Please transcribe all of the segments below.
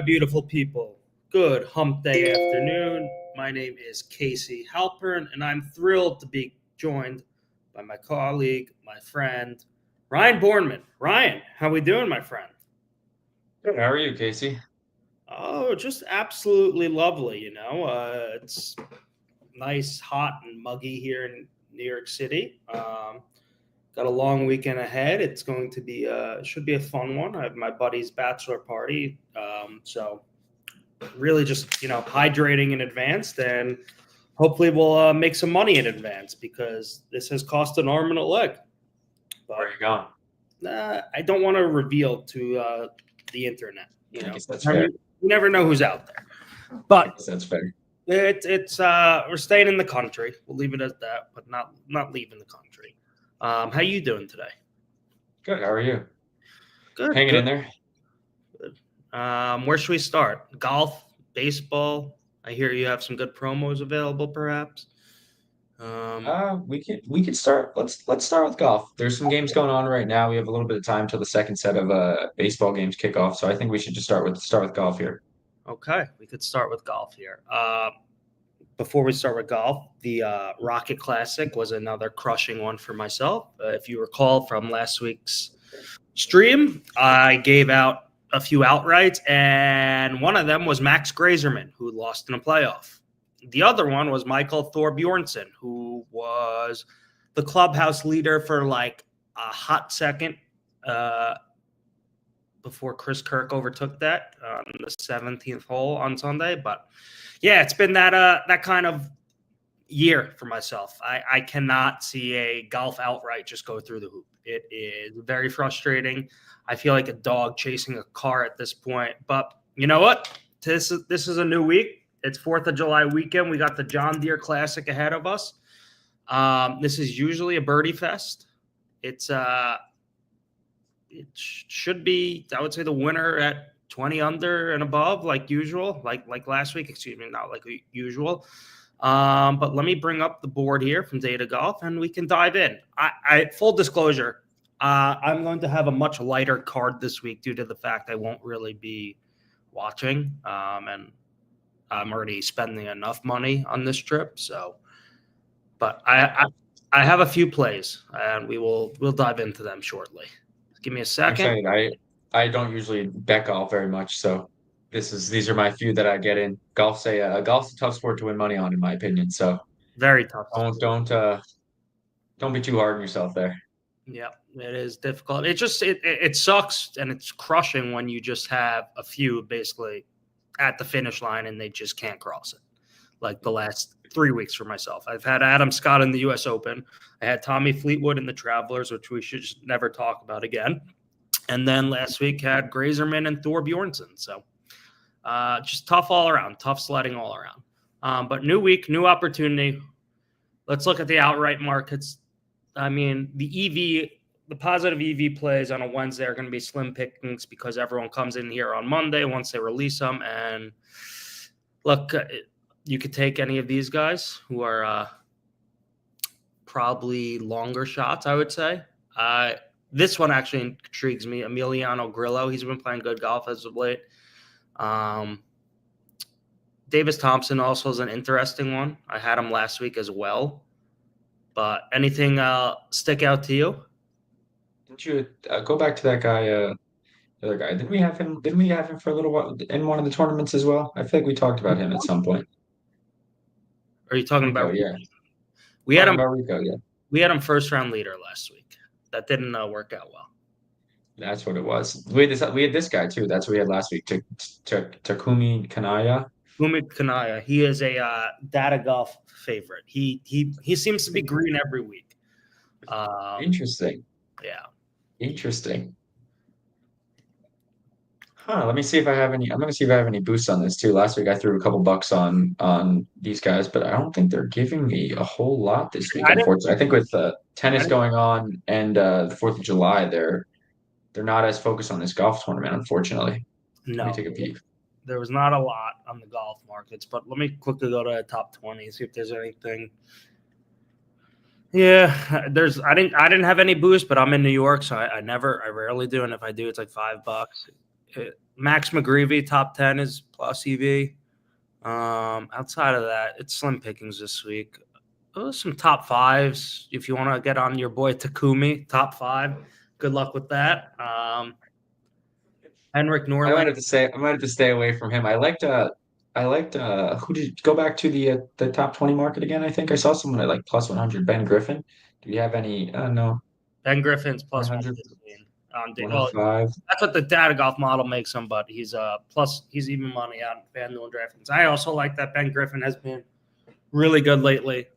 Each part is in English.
my beautiful people. Good hump day afternoon. My name is Casey Halpern, and I'm thrilled to be joined by my colleague, my friend, Ryan Bourneman. Ryan, how we doing, my friend? Good. How are you, Casey? Oh, just absolutely lovely. It's nice, hot, and muggy here in New York City. Got a long weekend ahead. It's going to be should be a fun one. I have my buddy's bachelor party, so really just hydrating in advance, and hopefully we'll make some money in advance because this has cost an arm and a leg. Where are But you going? I don't want to reveal to the internet. I guess that's I fair. mean, you never know who's out there. I But guess that's fair. it's we're staying in the country. We'll leave it at that, but not leaving the country. How you doing today? Good. How are you? Good. Hanging in Good. there? Where should we start? Golf, baseball. I hear you have some good promos available, perhaps. We could start. Let's start with golf. There's some games going on right now. We have a little bit of time till the second set of baseball games kick off. So I think we should just start with golf here. Okay, we could start with golf here. Before we start with golf, the Rocket Classic was another crushing one for myself. If you recall from last week's stream, I gave out a few outrights, and one of them was Max Grazerman, who lost in a playoff. The other one was Michael Thorbjornsen, who was the clubhouse leader for like a hot second before Chris Kirk overtook that on the 17th hole on Sunday. But yeah, it's been that kind of year for myself. I cannot see a golf outright just go through the hoop. It is very frustrating. I feel like a dog chasing a car at this point. But you know what? This is a new week. It's 4th of July weekend. We got the John Deere Classic ahead of us. This is usually a birdie fest. It should be, I would say, the winner at 20 under and above, like usual, like last week. Excuse me, not like usual. But let me bring up the board here from Data Golf, and we can dive in. I full disclosure, I'm going to have a much lighter card this week due to the fact I won't really be watching, and I'm already spending enough money on this trip. So, but I have a few plays, and we'll dive into them shortly. Give me a I'm second. excited. I don't usually bet golf very much, so these are my few that I get in. Golf's a tough sport to win money on, in my opinion. So Very tough. don't be too hard on yourself there. Yeah, it is difficult. It sucks, and it's crushing when you just have a few basically at the finish line and they just can't cross it. Like the last 3 weeks for myself, I've had Adam Scott in the U.S. Open. I had Tommy Fleetwood in the Travelers, which we should just never talk about again. And then last week had Grazerman and Thorbjornsen. So just tough all around, tough sledding all around. But new week, new opportunity. Let's look at the outright markets. I mean, the positive EV plays on a Wednesday are going to be slim pickings because everyone comes in here on Monday once they release them. And look, you could take any of these guys who are probably longer shots, I would say. This one actually intrigues me. Emiliano Grillo, he's been playing good golf as of late. Davis Thompson also is an interesting one. I had him last week as well. But anything stick out to you? Didn't you go back to that guy, the other guy? Didn't we have him? Didn't we have him for a little while in one of the tournaments as well? I feel like we talked about him at some point. Are you talking Rico, about? yeah. We had Talking him. about Rico, yeah. We had him first round leader last week. That didn't work out well. That's what it was. We had this guy too. That's what we had last week. Takumi Kanaya. Umid Kanaya. He is a data golf favorite. He seems to be green every week. Interesting. Yeah. Interesting. Huh, let me see if I have any. I'm gonna see if I have any boosts on this too. Last week I threw a couple bucks on these guys, but I don't think they're giving me a whole lot this week, I didn't. unfortunately. I think with tennis I going on and the 4th of July, they're not as focused on this golf tournament, unfortunately. Let me No, take a peek. there was not a lot on the golf markets, but let me quickly go to the top 20, see if there's anything. Yeah, I didn't have any boost, but I'm in New York, so I rarely do, and if I do, it's like $5. Max McGreevy, top 10 is plus EV. Outside of that, it's slim pickings this week. Some top fives. If you want to get on your boy Takumi, top 5. Good luck with that. Henrik I might Norland. have to say I might have to stay away from him. I liked who did go back to the top 20 market again? I think I saw someone at like plus 100, Ben Griffin. Do you have any no Ben Griffin's plus 100, 115. Well, 105? that's what the data golf model makes him, but he's he's even money on FanDuel and DraftKings. I also like that Ben Griffin has been really good lately.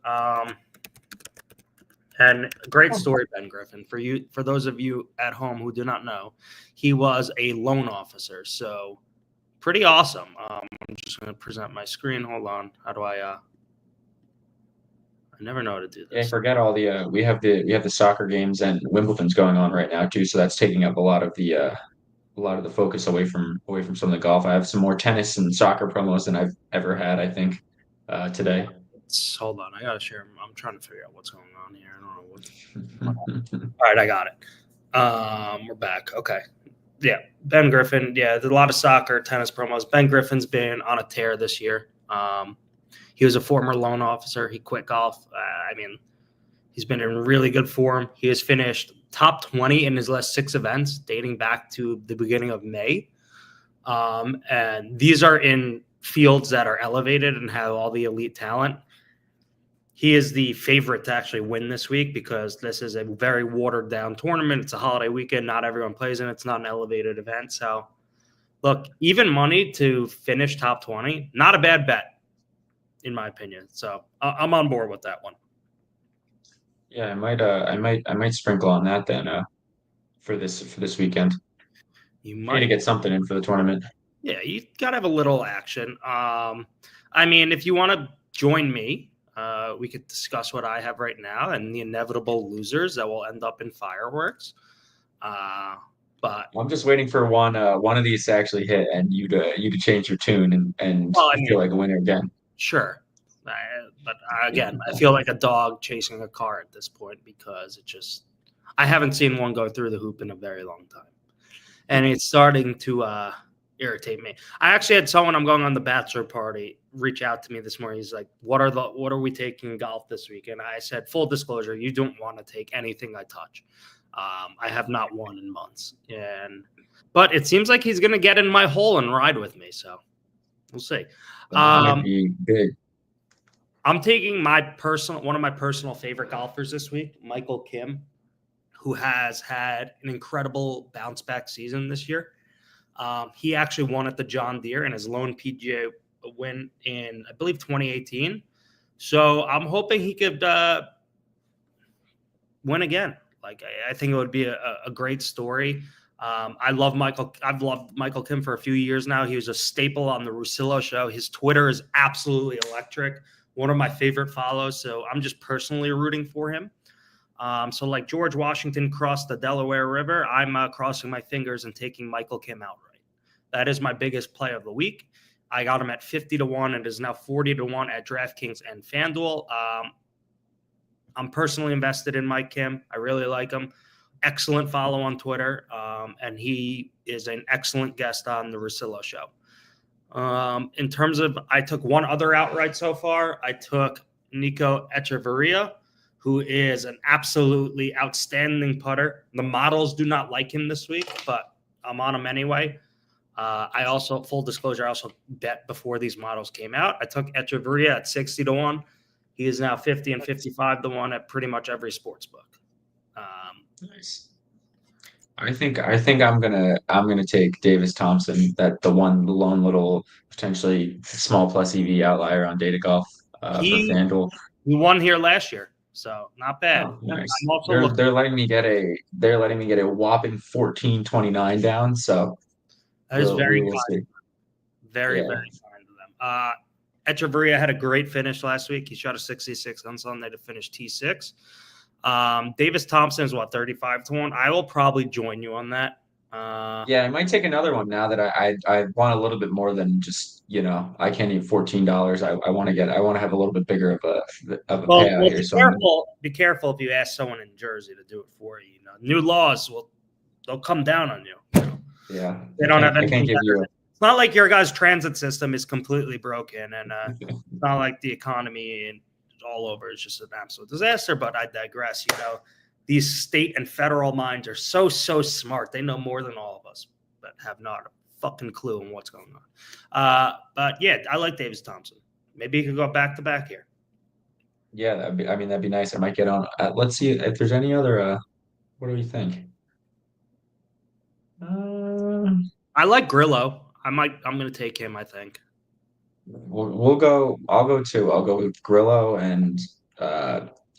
And great story, Ben Griffin. For those of you at home who do not know, he was a loan officer. So pretty awesome. I'm just going to present my screen. Hold on. How do I never know how to do this. Yeah, forget all the we have the soccer games and Wimbledon's going on right now too, so that's taking up a lot of the focus away from some of the golf. I have some more tennis and soccer promos than I've ever had, I think, today. Hold on. I got to share. I'm trying to figure out what's going on here. I don't know All right, I got it. We're back. Okay. Yeah, Ben Griffin. Yeah, there's a lot of soccer, tennis promos. Ben Griffin's been on a tear this year. He was a former loan officer. He quit golf. He's been in really good form. He has finished top 20 in his last 6 events, dating back to the beginning of May. And these are in fields that are elevated and have all the elite talent. He is the favorite to actually win this week because this is a very watered down tournament. It's a holiday weekend. Not everyone plays in it. It's not an elevated event. So, look, even money to finish top 20, not a bad bet, in my opinion. So I'm on board with that one. Yeah, I might sprinkle on that then for this weekend. You Need might to get something in for the tournament. Yeah, you got to have a little action. If you want to join me, we could discuss what I have right now and the inevitable losers that will end up in fireworks. But I'm just waiting for one of these to actually hit and you to change your tune and feel like a winner again. Sure. But again, I feel like a dog chasing a car at this point because I haven't seen one go through the hoop in a very long time. And it's starting to irritate me. I actually had someone I'm going on the bachelor party reach out to me this morning. He's like, what are we taking golf this week? And I said, full disclosure, you don't want to take anything I touch. I have not won in months. But it seems like he's going to get in my hole and ride with me. So we'll see. That might be big. I'm taking one of my personal favorite golfers this week, Michael Kim, who has had an incredible bounce back season this year. He actually won at the John Deere in his lone PGA win in, I believe, 2018. So I'm hoping he could win again. Like, I think it would be a great story. I've loved Michael Kim for a few years now. He was a staple on the Russillo show. His Twitter is absolutely electric. One of my favorite follows. So I'm just personally rooting for him. So like George Washington crossed the Delaware River, I'm crossing my fingers and taking Michael Kim outright. That is my biggest play of the week. I got him at 50-1. It is now 40-1 at DraftKings and FanDuel. I'm personally invested in Mike Kim. I really like him. Excellent follow on Twitter. And he is an excellent guest on the Russillo show. In terms of, I took one other outright so far. I took Nico Echeverria, who is an absolutely outstanding putter. The models do not like him this week, but I'm on him anyway. I also, full disclosure, I also bet before these models came out. I took Echeverria at 60-1. He is now 50 and 55-1 at pretty much every sports book. Nice. I think I'm gonna take Davis Thompson, the lone little potentially small plus EV outlier on Data Golf for FanDuel. He won here last year, so not bad. Oh, nice. They're letting me get a whopping 14.29 down. So that is very kind. Very kind of them. Echeverria had a great finish last week. He shot a 66 on Sunday to finish T6. Davis Thompson is 35-1. I will probably join you on that. I might take another one now that I want a little bit more than just, I can't eat $14. I want to have a little bit bigger of a payout here. Be careful if you ask someone in Jersey to do it for you. New laws they'll come down on you. Yeah, They don't have I can't anything give better. you. It's not like your guys' transit system is completely broken, and it's not like the economy and all over is just an absolute disaster. But I digress. These state and federal minds are so smart. They know more than all of us, but have not a fucking clue on what's going on. But yeah, I like Davis Thompson. Maybe he could go back to back here. Yeah, that'd be nice. I might get on. Let's see if there's any other. What do you think? Uh, I like Grillo. I'm going to take him, I think. we'll go. I'll go two. I'll go with Grillo and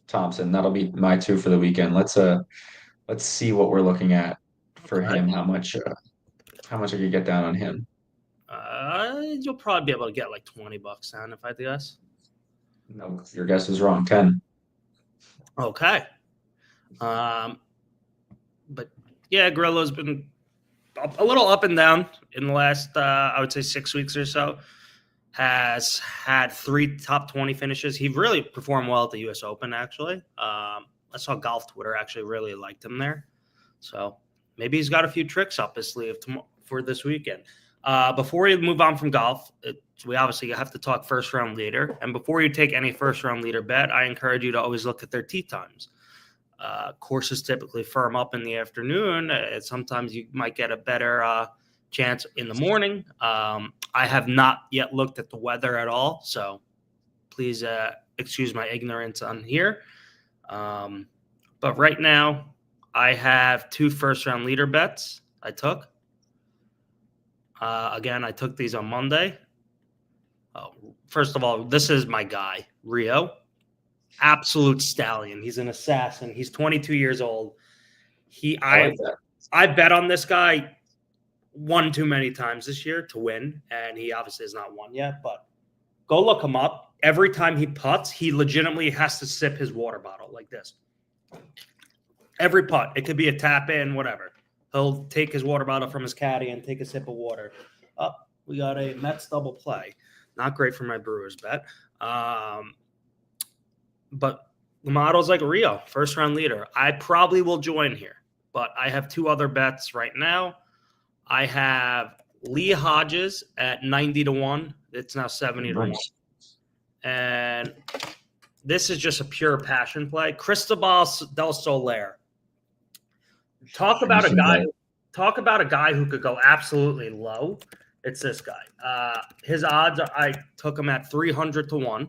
Thompson. That'll be my two for the weekend. Let's see what we're looking at for Okay. him. How much I could get down on him. You'll probably be able to get like $20 down if I had to guess. No, your guess is wrong. 10. Okay. But yeah, Grillo's been a little up and down in the last, I would say 6 weeks or so. Has had 3 top 20 finishes. He really performed well at the U.S. Open, actually. I saw Golf Twitter actually really liked him there. So maybe he's got a few tricks up his sleeve for this weekend. Before we move on from golf, we obviously have to talk first-round leader. And before you take any first-round leader bet, I encourage you to always look at their tee times. Courses typically firm up in the afternoon. Sometimes you might get a better chance in the morning. I have not yet looked at the weather at all, so please excuse my ignorance on here. But right now, I have 2 first-round leader bets I took. Again, I took these on Monday. First of all, this is my guy, Rio. Absolute stallion. He's an assassin. He's 22 years old. I bet on this guy one too many times this year to win, and he obviously has not won yet, but go look him up. Every time he putts, he legitimately has to sip his water bottle like this. Every putt. It could be a tap in, whatever. He'll take his water bottle from his caddy and take a sip of water. We got a Mets double play. Not great for my Brewers bet. But the model's like Rio, first round leader. I probably will join here, but I have 2 other bets right now. I have Lee Hodges at 90-1. It's now 70-1. And this is just a pure passion play. Cristobal del Soler. Talk about a guy who could go absolutely low. It's this guy. His odds I took him at 300-1.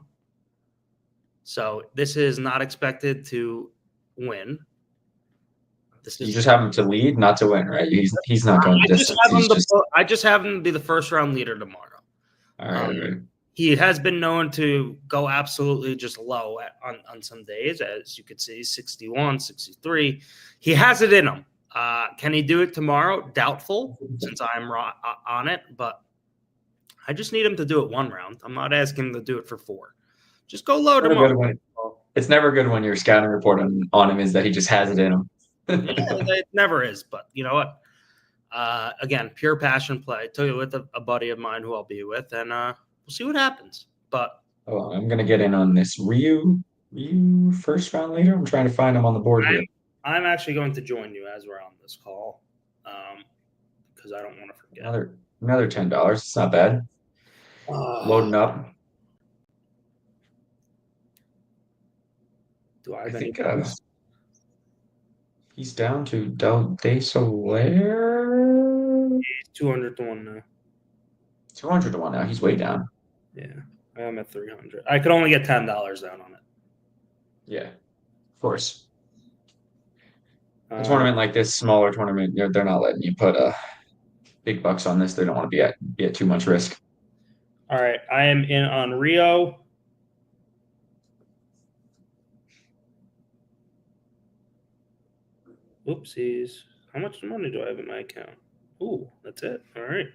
So this is not expected to win. You just have him to lead, not to win, right? He's not going distance. I just have him to be the first round leader tomorrow. All right. He has been known to go absolutely just low on some days, as you could see, 61, 63. He has it in him. Can he do it tomorrow? Doubtful, since I'm on it. But I just need him to do it 1 round. I'm not asking him to do it for 4. Just go low tomorrow. It's never good when your scouting report on him is that he just has it in him. It never is, but you know what? Again, pure passion play. I took it with a buddy of mine who I'll be with, and we'll see what happens. But I'm gonna get in on this Ryu first round leader. I'm trying to find him on the board here. I'm actually going to join you as we're on this call, because I don't want to forget. Another $10. It's not bad. Loading up. I think he's down to De Soler. He's 200-1 now. 200-1 now. He's way down. Yeah, I'm at 300. I could only get $10 down on it. Yeah, of course. A tournament like this, smaller tournament, they're not letting you put big bucks on this. They don't want to be at too much risk. All right, I am in on Rio. Oopsies. How much money do I have in my account? Ooh, that's it. All right.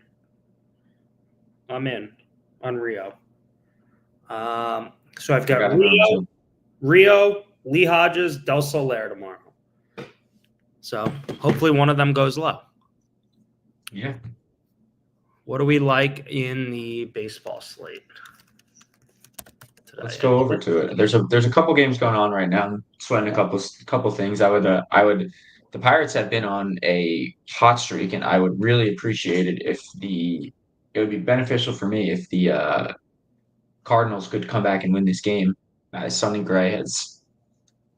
I'm in on Rio. So I've got Rio, Lee Hodges, Del Soler tomorrow. So hopefully one of them goes low. Yeah. What do we like in the baseball slate today? Let's go over to it. There's a couple games going on right now. I'm sweating a couple things. I would the Pirates have been on a hot streak, and I would really appreciate it if it would be beneficial for me if the Cardinals could come back and win this game. Sonny Gray has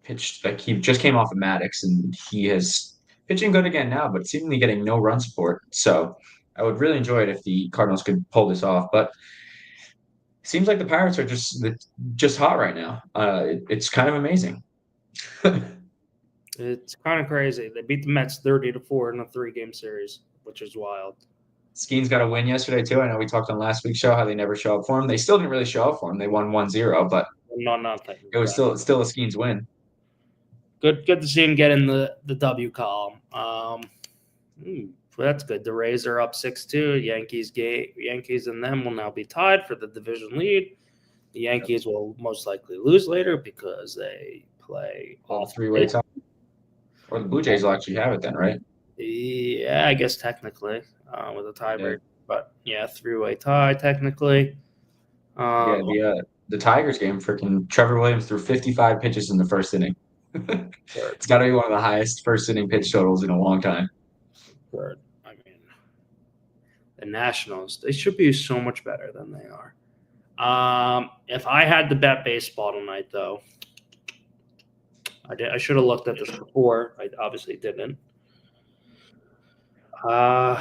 pitched like he just came off of Maddox, and he is pitching good again now, but seemingly getting no run support. So I would really enjoy it if the Cardinals could pull this off. But it seems like the Pirates are just hot right now. It's kind of amazing. It's kind of crazy. They beat the Mets 30-4 in a 3-game series, which is wild. Skeen's got a win yesterday too. I know we talked on last week's show how they never show up for him. They still didn't really show up for him. They won 1-0, but Nothing. it was still a Skeen's win. Good to see him get in the W column. That's good. The Rays are up 6-2. Yankees and them will now be tied for the division lead. The Yankees will most likely lose later because they play all three-way tie. Or the Blue Jays will actually have it then, right? Yeah, I guess technically with a tiebreaker. Yeah. But yeah, 3-way tie technically. The Tigers game, freaking Trevor Williams threw 55 pitches in the first inning. It's got to be one of the highest first inning pitch totals in a long time. I mean, the Nationals, they should be so much better than they are. If I had to bet baseball tonight, though, I should have looked at this before. I obviously didn't. I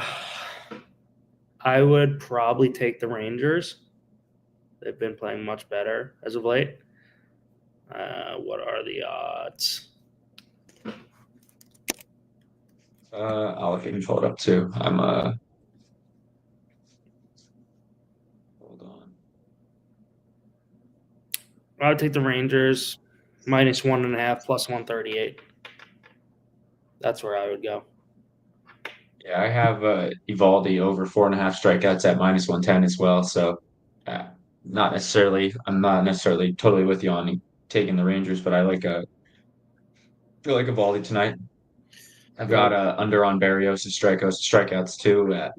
would probably take the Rangers. They've been playing much better as of late. What are the odds? I'll let you pull it up too. I'm hold on. I would take the Rangers -1.5 plus 138. That's where I would go. Yeah, I have Evaldi over 4.5 strikeouts at -110 as well. So, I'm not necessarily totally with you on taking the Rangers, but I like Evaldi tonight. I've got under on Barrios' strikeouts too at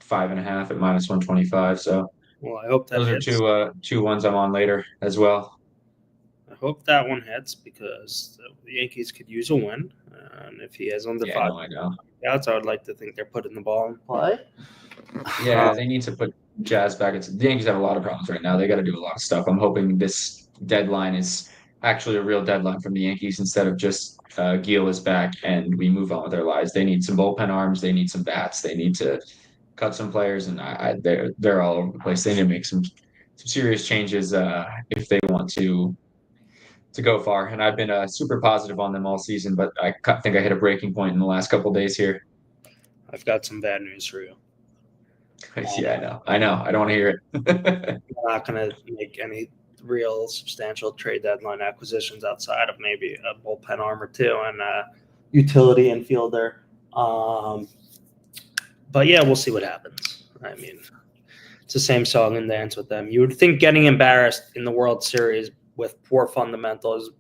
5.5 at -125. So, well, I hope that those hits. are two ones I'm on later as well. I hope that one hits because the Yankees could use a win. And if he has under 5 outs, I would like to think they're putting the ball in play. Yeah, they need to put Jazz back. The Yankees have a lot of problems right now. They got to do a lot of stuff. I'm hoping this deadline is actually a real deadline from the Yankees instead of just Gil is back and we move on with our lives. They need some bullpen arms. They need some bats. They need to cut some players, and they're all over the place. They need to make some serious changes if they want to go far. And I've been super positive on them all season, but I think I hit a breaking point in the last couple of days here. I've got some bad news for you. Yeah, I know. I don't want to hear it. I'm not going to make any real substantial trade deadline acquisitions outside of maybe a bullpen arm or two and a utility infielder. But yeah, we'll see what happens. I mean, it's the same song and dance with them. You would think getting embarrassed in the World Series with poor fundamentals,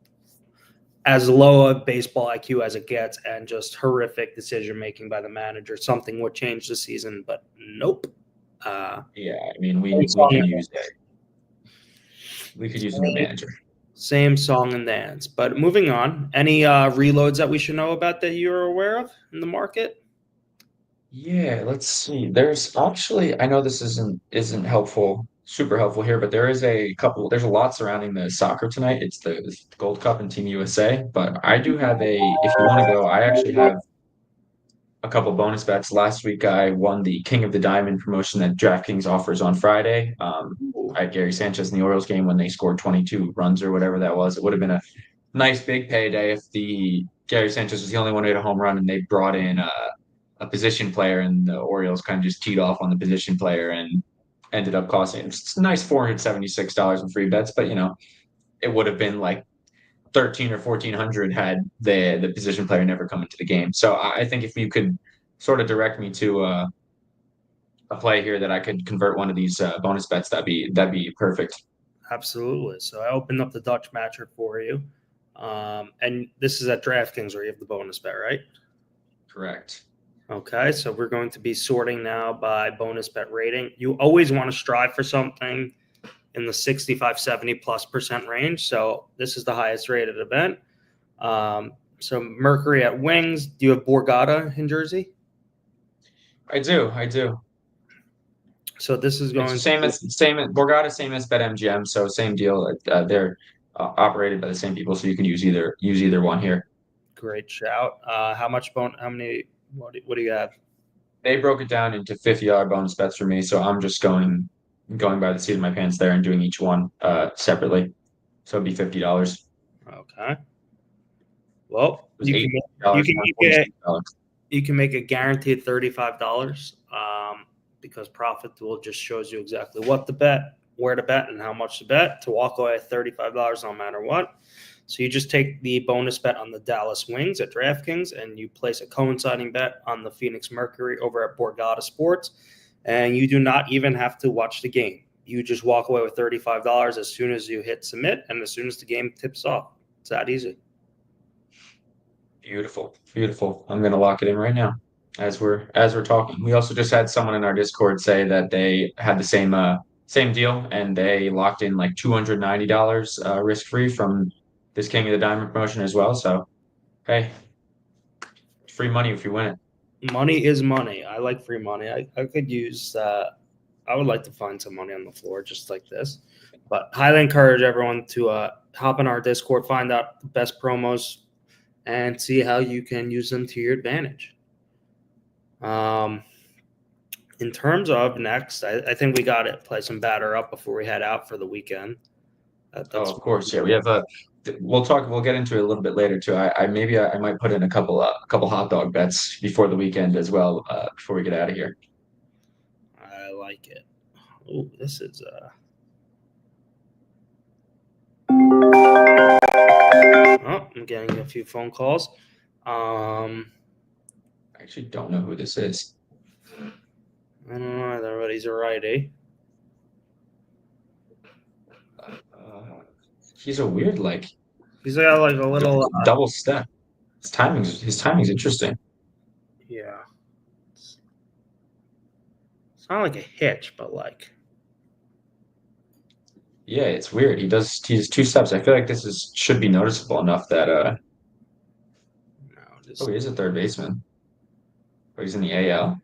as low a baseball IQ as it gets, and just horrific decision-making by the manager, something would change the season, but nope. Yeah, I mean, we could use a new manager. Same song and dance. But moving on, any reloads that we should know about that you're aware of in the market? Yeah, let's see. There's actually, I know this isn't helpful, super helpful here, but there's a lot surrounding the soccer tonight. It's the Gold Cup and Team USA, but I do have if you want to go, I actually have a couple bonus bets. Last week I won the King of the Diamond promotion that DraftKings offers on Friday. I had Gary Sanchez in the Orioles game when they scored 22 runs or whatever that was. It would have been a nice big payday if the Gary Sanchez was the only one who hit a home run and they brought in a position player, and the Orioles kind of just teed off on the position player and ended up costing it's a nice $476 in free bets, but it would have been like 13 or 1400 had the position player never come into the game. So I think if you could sort of direct me to a play here that I could convert one of these bonus bets, that'd be perfect. Absolutely. So I opened up the Dutch matcher for you, and this is at DraftKings where you have the bonus bet, right? Correct. Okay, so we're going to be sorting now by bonus bet rating. You always want to strive for something in the 65, 70+% range. So this is the highest rated event. So Mercury at wings. Do you have Borgata in Jersey? I do. So this is It's going the to same as Borgata, same as BetMGM, so same deal. They're operated by the same people, so you can use either one here. great shout. How much How many? What do you have? They broke it down into $50 bonus bets for me, so I'm just going by the seat of my pants there and doing each one separately. So it'd be $50. Okay. Well, It was $80, you can make a guaranteed $35 because Profit Tool just shows you exactly what to bet, where to bet, and how much to bet to walk away at $35 no matter what. So you just take the bonus bet on the Dallas Wings at DraftKings and you place a coinciding bet on the Phoenix Mercury over at Borgata Sports, and you do not even have to watch the game. You just walk away with $35 as soon as you hit submit and as soon as the game tips off. It's that easy. Beautiful, beautiful. I'm gonna lock it in right now as we're talking. We also just had someone in our Discord say that they had the same deal and they locked in like $290 risk free from this King of the Diamond promotion as well. So hey, it's free money if you win it. Money is money. I like free money. I could use I would like to find some money on the floor just like this. But highly encourage everyone to hop in our Discord, find out the best promos, and see how you can use them to your advantage. In terms of next, I think we got to play some batter up before we head out for the weekend. Oh, of course, yeah. We have we'll get into it a little bit later too. I might put in a couple hot dog bets before the weekend as well, before we get out of here. I like it. Oh, this is oh, I'm getting a few phone calls. I actually don't know who this is. I don't know either, but he's a righty. He's a weird He's got like a little double step. His timing's interesting. yeah. It's not like a hitch, but like Yeah, it's weird. He does 2 steps. I feel like should be noticeable enough that no, he is a third baseman. But he's in the AL.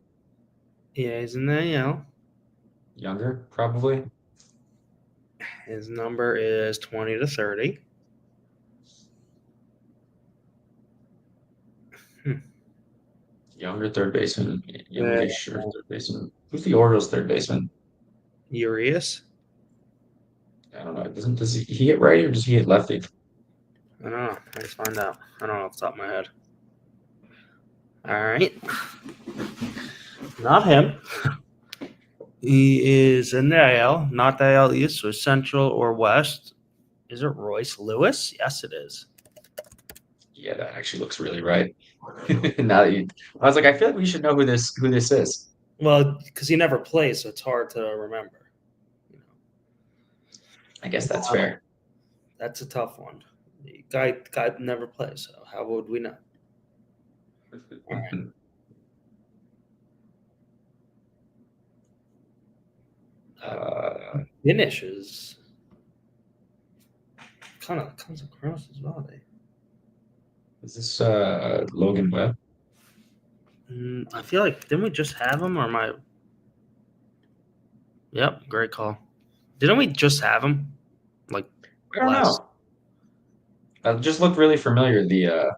yeah, he's in the AL. Younger, probably. His number is 20 to 30. Younger third baseman. Youngish third baseman. Who's the Orioles third baseman? Urias? I don't know. Does he hit right or does he hit lefty? I don't know. Let's find out. I don't know off the top of my head. All right. Not him. He is in the AL, not the AL East, so Central or West. Is it Royce Lewis? Yes, it is. Yeah, that actually looks really right. Now that I was like, I feel like we should know who this is. Well, because he never plays, so it's hard to remember. I guess that's fair. That's a tough one. The guy never plays, so how would we know? All right. Finishes kind of comes across as well. Is this Logan Webb? I feel like didn't we just have him, or am I? Yep, great call. Didn't we just have him? Like I don't know. It just looked really familiar. The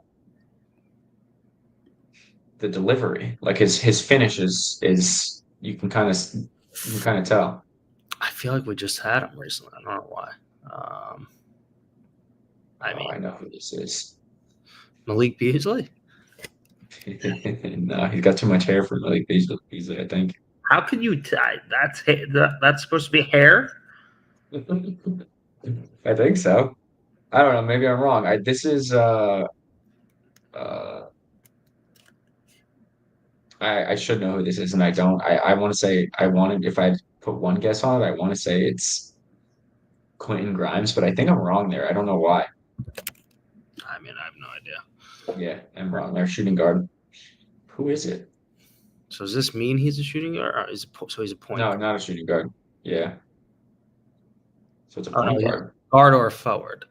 delivery, like his finish is you can kind of tell. I feel like we just had him recently. I don't know why. I know who this is. Malik Beasley. No, he's got too much hair for Malik Beasley, I think. How can you? That's supposed to be hair. I think so. I don't know. Maybe I'm wrong. I should know who this is, and I don't. I want to say if I put one guess on it, I want to say it's Quentin Grimes, but I think I'm wrong there. I don't know why. I mean, I have no idea. Yeah, I'm wrong. They're shooting guard. Who is it? So does this mean he's a shooting guard? Or he's a point? No, not a shooting guard. Yeah. So it's a point guard. Guard or forward.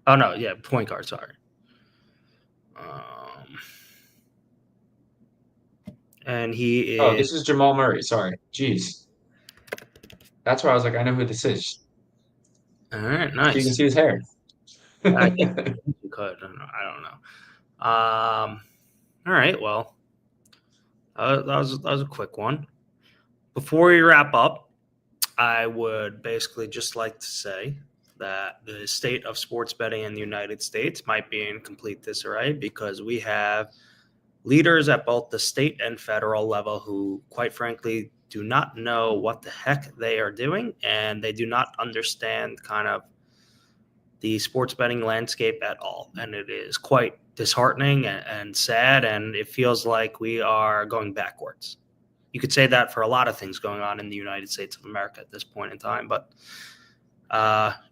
Oh no, yeah, point guard. Sorry. Um, and he Oh, is this is Jamal Murray. Sorry. Jeez. That's why I was like, I know who this is. all right. So you can Nice. see his hair. I guess you could. I don't know. All right. Well, that was a quick one. Before we wrap up, I would basically just like to say that the state of sports betting in the United States might be in complete disarray because we have leaders at both the state and federal level who, quite frankly, do not know what the heck they are doing, and they do not understand kind of the sports betting landscape at all. And it is quite disheartening and sad, and it feels like we are going backwards. You could say that for a lot of things going on in the United States of America at this point in time, but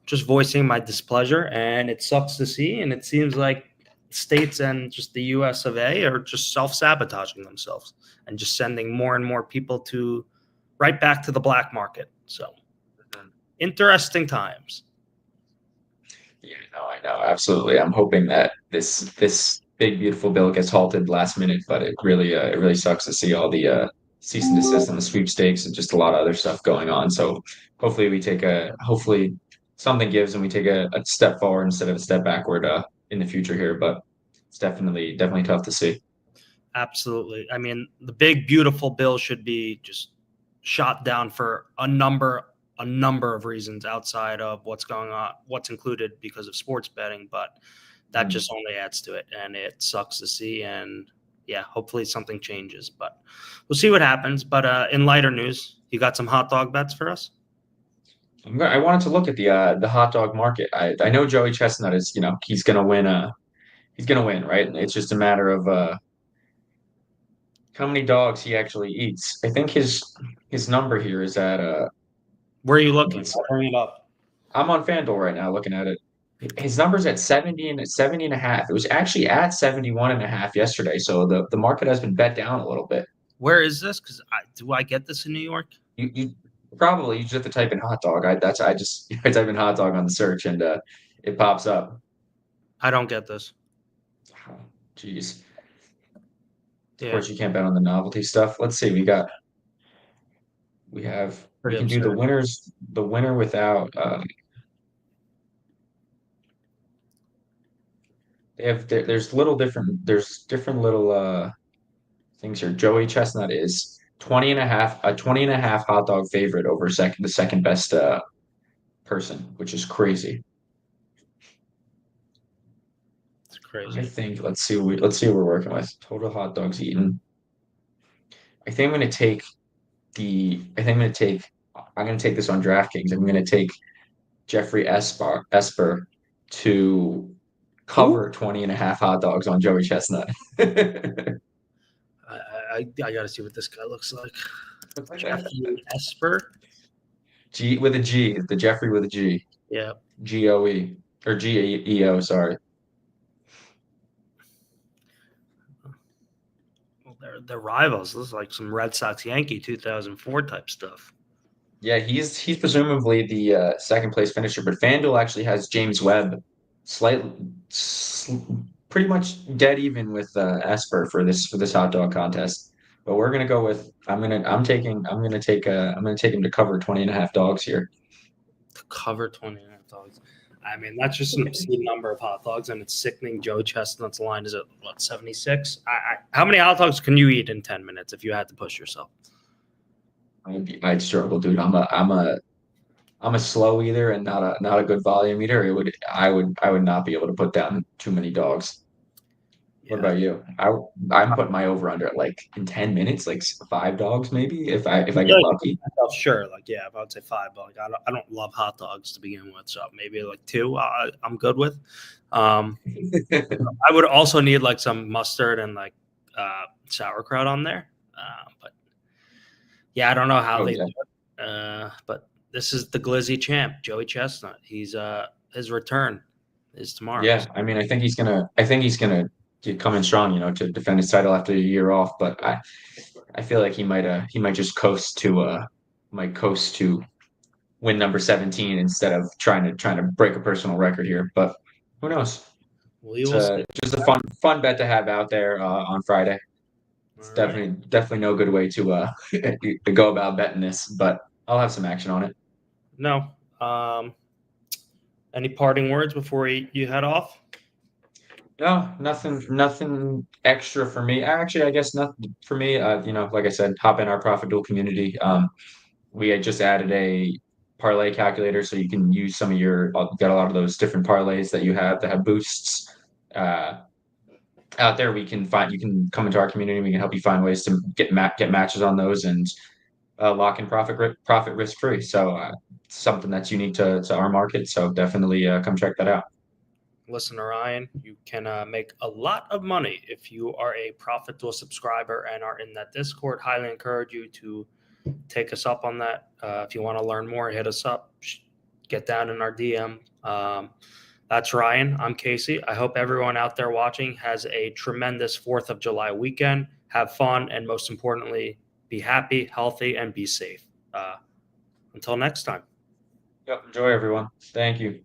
just voicing my displeasure, and it sucks to see. And it seems like states and just the US of A are just self-sabotaging themselves and just sending more and more people to right back to the black market. So interesting times. Yeah, no, I know, absolutely. I'm hoping that this big beautiful bill gets halted last minute, but it really sucks to see all the cease and desist and the sweepstakes and just a lot of other stuff going on. So hopefully something gives and we take a step forward instead of a step backward in the future here. But it's definitely tough to see. Absolutely. I mean, the big beautiful bill should be just shot down for a number of reasons outside of what's going on, what's included because of sports betting, but that Mm. just only adds to it, and it sucks to see. And yeah, hopefully something changes, but we'll see what happens. But in lighter news, you got some hot dog bets for us? I wanted to look at the hot dog market. I know Joey Chestnut is, he's gonna win, right? It's just a matter of how many dogs he actually eats. I think his number here is at Where are you looking? let's I'll bring it up. I'm on FanDuel right now looking at it. His number's at 70 and a half. It was actually at 71 and a half yesterday, so the market has been bet down a little bit. Where is this? Because do I get this in New York? You probably you just have to type in hot dog. I just I type in hot dog on the search and it pops up. I don't get this. Oh, jeez. Of Yeah, course you can't bet on the novelty stuff. Let's see. We pretty can do absurd. the winner without there's different little things here. Joey Chestnut is 20 and a half hot dog favorite over the second best person, which is crazy. It's I crazy. think let's see what we're working with. Total hot dogs eaten. I think I'm gonna take I'm gonna take this on DraftKings. I'm gonna take Jeffrey Esper to Who? cover 20 and a half hot dogs on Joey Chestnut. I got to see what this guy looks like. Jeffrey Esper. G with a G, the Jeffrey with a G. Yeah. GOE or GEO, sorry. Well, they're rivals. This is like some Red Sox Yankee 2004 type stuff. Yeah, he's presumably the second place finisher, but FanDuel actually has James Webb slightly pretty much dead even with Esper for this hot dog contest. But we're gonna go with I'm gonna take him to cover 20 and a half dogs here. To cover 20 hot dogs. I mean, that's just an obscene number of hot dogs, and it's sickening. Joe Chestnut's line is at what, 76? How many hot dogs can you eat in 10 minutes if you had to push yourself? I'd struggle, dude. I'm a slow eater and not a good volume eater. I would not be able to put down too many dogs. What Yeah. about you? I'm putting my over under at like in 10 minutes, like five dogs maybe if I get Like, lucky. sure. Like, yeah, I would say five, but like, I don't love hot dogs to begin with. So maybe like two, I'm good with. Um, I would also need like some mustard and like sauerkraut on there. But yeah, I don't know how Oh they yeah. do it. But this is the Glizzy champ, Joey Chestnut. He's his return is tomorrow. Yeah, I mean I think he's gonna come in strong, to defend his title after a year off, but I feel like he might just coast to win number 17 instead of trying to break a personal record here. But who knows? We It's will see. just a fun bet to have out there on Friday. All It's right. definitely no good way to to go about betting this, but I'll have some action on it. No. Any parting words before you head off? No, nothing extra for me. Actually, I guess nothing for me. Like I said, hop in our Profit Duel community. We had just added a parlay calculator, so you can use some of your get a lot of those different parlays that you have that have boosts. Uh, Out there, we can find you can come into our community. We can help you find ways to get matches on those and lock in profit risk free. So something that's unique to our market. So definitely come check that out. Listen, Ryan, you can make a lot of money if you are a Profit Duel subscriber and are in that Discord. Highly encourage you to take us up on that. If you want to learn more, hit us up. Get down in our DM. That's Ryan. I'm Casey. I hope everyone out there watching has a tremendous 4th of July weekend. Have fun, and most importantly, be happy, healthy, and be safe. Until next time. Yep, enjoy everyone. Thank you.